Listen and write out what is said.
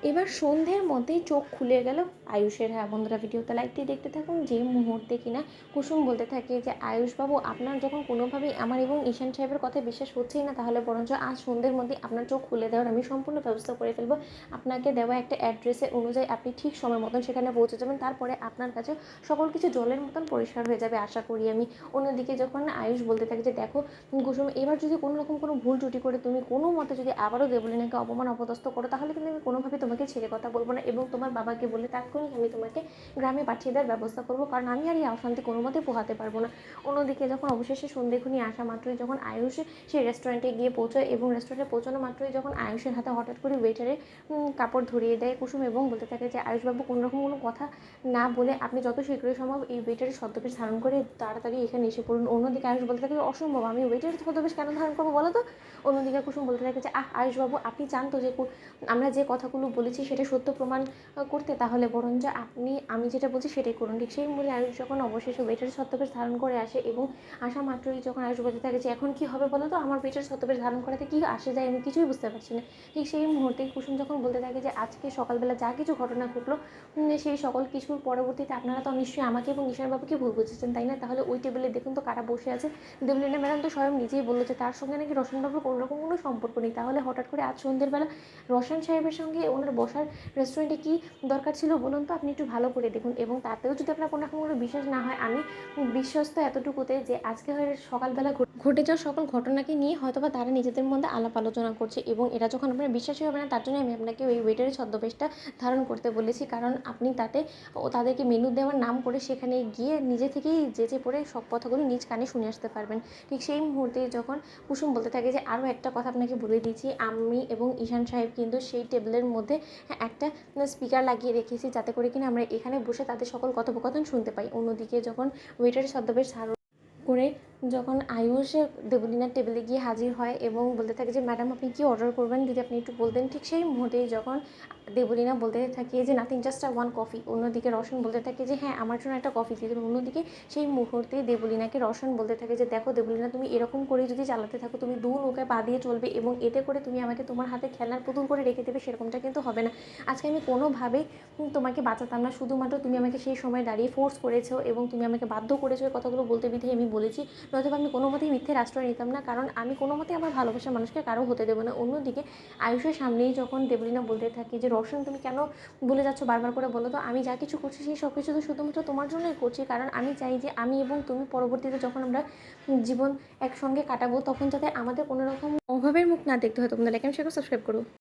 এবার সন্ধ্যের মধ্যেই চোখ খুলে গেল আয়ুষের। হ্যাঁ বন্ধুরা, ভিডিওতে লাইক দিয়ে দেখতে থাকুন। যে মুহূর্তে কিনা কুসুম বলতে থাকে যে আয়ুষবাবু, আপনার যখন কোনোভাবেই আমার এবং ঈশান সাহেবের কথা বিশ্বাস হচ্ছেই না, তাহলে বরঞ্চ আজ সন্ধ্যের মধ্যে আপনার চোখ খুলে দেওয়ার আমি সম্পূর্ণ ব্যবস্থা করে ফেলবো। আপনাকে দেওয়া একটা অ্যাড্রেসে অনুযায়ী আপনি ঠিক সময় মতন সেখানে পৌঁছে যাবেন। তারপরে আপনার কাছে সকল কিছু জলের মতন পরিষ্কার হয়ে যাবে আশা করি আমি। অন্যদিকে যখন আয়ুষ বলতে থাকে যে দেখো কুসুম, এবার যদি কোনো রকম কোনো ভুল ত্রুটি করে তুমি কোনো মতে যদি আবারও দেবলীনাকে অপমান অপদস্থ করো, তাহলে কিন্তু আমি কোনোভাবে তোমাকে ছেড়ে কথা বলবো না এবং তোমার বাবাকে বলে তাৎক্ষণিক আমি তোমাকে গ্রামে পাঠিয়ে দেওয়ার ব্যবস্থা করবো, কারণ আমি আর এই অশান্তি কোনো মতে পোহাতে পারবো না। অন্যদিকে যখন অবশেষে সন্ধ্যেক্ষণি আসা মাত্রই যখন আয়ুষ সেই রেস্টুরেন্টে গিয়ে পৌঁছায় এবং রেস্টুরেন্টে পৌঁছানো মাত্রই যখন আয়ুষের হাতে হঠাৎ করে ওয়েটারে কাপড় ধরিয়ে দেয় কুসুম এবং বলতে থাকে যে আয়ুষবাবু, কোনো রকম কোনো কথা না বলে আপনি যত শীঘ্রই সম্ভব এই ওয়েটারের ছদ্মবেশ ধারণ করে তাড়াতাড়ি এখানে এসে পড়ুন। অন্যদিকে আয়ুষ বলতে থাকে অসম্ভব, আমি ওয়েটারের ছদ্মবেশ কেন ধারণ করবো বলো তো। অন্যদিকে কুসুম বলতে থাকে যে আয়ুষবাবু, আপনি চান তো যে আমরা যে কথাগুলো বলেছি সেটা সত্য প্রমাণ করতে, তাহলে বরঞ্চ আমি যেটা বলছি সেটাই করুন। ঠিক সেই মূল্যে আয়ুষ যখন অবশেষে ওয়েটারের ছদ্মবেশ ধারণ করে আসে এবং আসা মাত্রই যখন আয়ুষ বলতে থাকে যে এখন কি হবে বলো তো, আমার ওয়েটারের ছদ্মবেশ ধারণ করাতে কি আসে যায় আমি কিছুই বুঝতে পারছি না। ঠিক সেই মুহূর্তে কুসুম যখন বলতে থাকে যে আজকে সকালবেলা যা কিছু ঘটনা ঘটলো সেই সকল কিছুর পরবর্তীতে আপনারা তো নিশ্চয়ই আমাকে এবং ঈশানবাবুকে ভুল বুঝেছেন, তাই না? তাহলে ওই টেবিলে দেখুন তো কারা বসে আছে। দেবলীনা ম্যাডাম তো স্বয়ং নিজেই বললো যে তার সঙ্গে নাকি রোশনবাবুর কোনো রকম কোনো সম্পর্ক নেই। তাহলে হঠাৎ করে আজ সন্ধ্যের বেলা রোশন সাহেবের সঙ্গে ওনার বসার রেস্টুরেন্টে কী দরকার ছিল বলুন তো? আপনি একটু ভালো করে দেখুন। এবং তাতেও যদি আপনার কোনো রকম কোনো বিশ্বাস না হয়, আমি বিশ্বস্ত এতটুকুতে যে আজকে হয় সকালবেলা ঘটে যাওয়া সকল ঘটনাকে নিয়ে হয়তোবা তারা নিজেদের মধ্যে আলাপ আলোচনা করছে এবং এটা যখন আপনার বিশ্বাসই হবে না, তার জন্য আমি আপনাকে ওই ওয়েটারের ছদ্মবেশটা ধারণ করতে বলেছি, কারণ আপনি তাতে তাদেরকে মেনু দেওয়ার নাম করে সেখানে গিয়ে নিজে থেকেই যেচে পড়ে সব কথাগুলো নিজ কানে শুনে আসতে পারবেন। ঠিক সেই মুহূর্তে যখন কুসুম বলতে থাকে যে আরও একটা কথা আপনাকে বলে দিচ্ছি, আমি এবং ঈশান সাহেব কিন্তু সেই টেবিলের মধ্যে একটা স্পিকার লাগিয়ে রেখেছি, যাতে করে কিনা আমরা এখানে বসে তাদের সকল কথোপকথন শুনতে পাই। অন্যদিকে যখন ওয়েটারের ছদ্মবেশ ধারণ করে যখন আয়ুষ দেবলীনার টেবিলে গিয়ে হাজির হয় এবং বলতে থাকে যে ম্যাডাম আপনি কী অর্ডার করবেন যদি আপনি একটু বলতেন। ঠিক সেই মুহূর্তেই যখন দেবলীনা বলতে থাকে যে নাথিং জাস্ট ওয়ান কফি, অন্যদিকে রোশন বলতে থাকে যে হ্যাঁ আমার জন্য একটা কফি দিয়ে দেবেন। অন্যদিকে সেই মুহূর্তে দেবলীনাকে রোশন বলতে থাকে যে দেখো দেবলীনা, তুমি এরকম করে যদি চালাতে থাকো, তুমি দু নৌকায় পা দিয়ে চলবে এবং এতে করে তুমি আমাকে তোমার হাতে খেলনার পুতুল করে রেখে দেবে, সেরকমটা কিন্তু হবে না। আজকে আমি কোনোভাবেই তোমাকে বাঁচাতাম না, শুধুমাত্র তুমি আমাকে সেই সময় দাঁড়িয়ে ফোর্স করেছো এবং তুমি আমাকে বাধ্য করেছো এই কথাগুলো বলতে বিধেই আমি বলেছি, নয়তো আমি কোনো মতেই মিথ্যের আশ্রয় নিতাম না, কারণ আমি কোনো মতেই আমার ভালোবাসার মানুষকে কারো হতে দেবো না। অন্যদিকে আয়ুষের সামনেই যখন দেবলীনা বলতে থাকে যে রোশন তুমি কেন ভুলে যাচ্ছ বারবার করে বলো তো, আমি যা কিছু করছি সেই সব কিছু তো শুধুমাত্র তোমার জন্যই করছি, কারণ আমি চাই যে আমি এবং তুমি পরবর্তীতে যখন আমরা জীবন একসঙ্গে কাটাবো তখন যাতে আমাদের কোনো রকম অভাবের মুখ না দেখতে হয়। তোমরা লাইক এন্ড শেয়ার সাবস্ক্রাইব করো।